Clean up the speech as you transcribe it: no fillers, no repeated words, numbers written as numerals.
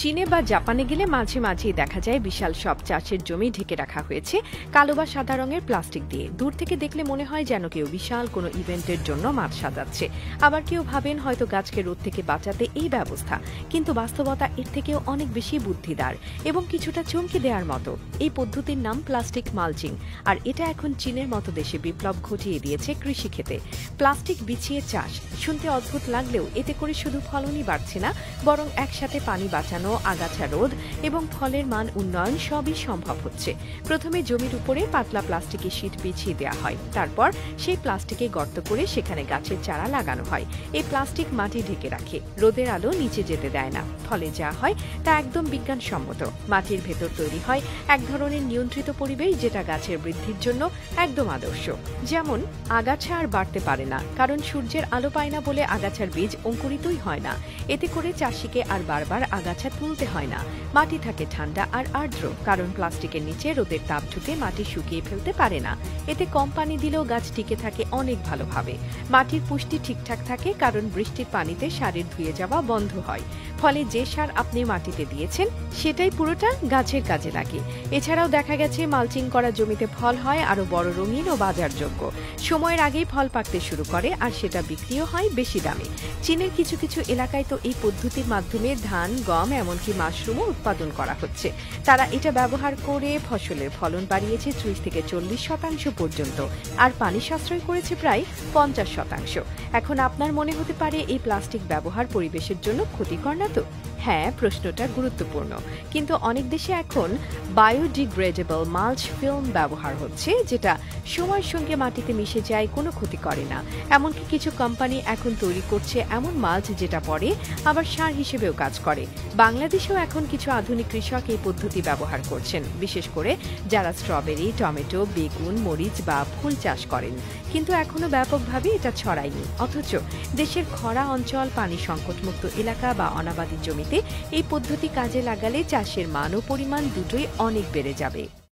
চীনে বা জাপানে গেলে মাঝে মাঝেই দেখা যায় বিশাল সব চাষের জমি ঢেকে রাখা হয়েছে কালো বা সাদা রঙের প্লাস্টিক দিয়ে। দূর থেকে দেখলে মনে হয় যেন কেউ বিশাল কোনো ইভেন্টের জন্য মাঠ সাজাচ্ছে। আবার কেউ ভাবেন হয়তো গাছকে রোদ থেকে বাঁচাতে এই ব্যবস্থা, কিন্তু বাস্তবতা এর থেকেও অনেক বেশি বুদ্ধিদার এবং কিছুটা চমকে দেওয়ার মতো। এই পদ্ধতির নাম প্লাস্টিক মালচিং, আর এটা এখন চীনের মতো দেশে বিপ্লব ঘটিয়ে দিয়েছে কৃষিক্ষেত্রে। প্লাস্টিক বিছিয়ে চাষ শুনতে অদ্ভুত লাগলেও এতে করে শুধু ফলনই বাড়ছে না, বরং একসাথে পানি বাঁচানো, আগাছা রোধ এবং ফলের মান উন্নয়ন সবই সম্ভব হচ্ছে। প্রথমে জমির উপরে পাতলা প্লাস্টিকের শীট বিছিয়ে দেওয়া হয়, তারপর সেই প্লাস্টিকে গর্ত করে সেখানে গাছের চারা লাগানো হয়। এই প্লাস্টিক মাটি ঢেকে রাখে, রোদের আলো নিচে যেতে দেয় না, ফলে যা হয় তা একদম বিজ্ঞানসম্মত। মাটির ভেতর তৈরি হয় এক ধরনের নিয়ন্ত্রিত পরিবেশ, যেটা গাছের বৃদ্ধির জন্য একদম আদর্শ। যেমন আগাছা আর বাড়তে পারে না, কারণ সূর্যের আলো পায় না বলে আগাছার বীজ অঙ্কুরিতই হয় না। এতে করে চাষিকে আর বারবার আগাছা তুলতে হয় না। মাটি থাকে ঠান্ডা আর আর্দ্র, কারণ প্লাস্টিকের নিচে রোদের তাপ ঢুকে মাটি শুকিয়ে ফেলতে পারে না। এতে কম পানি দিলেও গাছ টিকে থাকে অনেক ভালোভাবে। মাটির পুষ্টি ঠিকঠাক থাকে, কারণ বৃষ্টির পানিতে সারের ধুয়ে যাওয়া বন্ধ হয়। ফলে যে সার আপনি মাটিতে দিয়েছেন সেটাই পুরোটা গাছের কাজে লাগে। এছাড়াও দেখা গেছে মালচিং করা জমিতে ফল হয় আরো বড়, রঙিন ও বাজারযোগ্য। সময়ের আগেই ফল পাকতে শুরু করে, আর সেটা বিক্রিও হয় বেশি দামে। চীনের কিছু কিছু এলাকায় তো এই পদ্ধতির মাধ্যমে ধান, গম, এমনকি মাশরুমও উৎপাদন করা হচ্ছে। তারা এটা ব্যবহার করে ফসলের ফলন বাড়িয়েছে 30 থেকে 40% পর্যন্ত, আর পানি সাশ্রয় করেছে প্রায় 50%। এখন আপনার মনে হতে পারে এই প্লাস্টিক ব্যবহার পরিবেশের জন্য ক্ষতিকর না তো? হ্যাঁ, প্রশ্নটা গুরুত্বপূর্ণ। কিন্তু অনেক দেশে এখন বায়োডিগ্রেডেবল মাল্চ ফিল্ম ব্যবহার হচ্ছে, যেটা সময়ের সঙ্গে মাটিতে মিশে যায়, কোনো ক্ষতি করে না। এমনকি কিছু কোম্পানি এখন তৈরি করছে এমন মাল্চ যেটা পরে আবার সার হিসেবেও কাজ করে। বাংলাদেশেও এখন কিছু আধুনিক কৃষক এই পদ্ধতি ব্যবহার করছেন, বিশেষ করে যারা স্ট্রবেরি, টমেটো, বেগুন, মরিচ বা ফুল চাষ করেন। কিন্তু এখনো ব্যাপকভাবে এটা ছড়ায়নি। অথচ দেশের খরা অঞ্চল, পানি সংকটমুক্ত এলাকা বা অনাবাদি জমিতে এই পদ্ধতি কাজে লাগালে চাষের মান ও পরিমাণ দুটোই অনেক বেড়ে যাবে।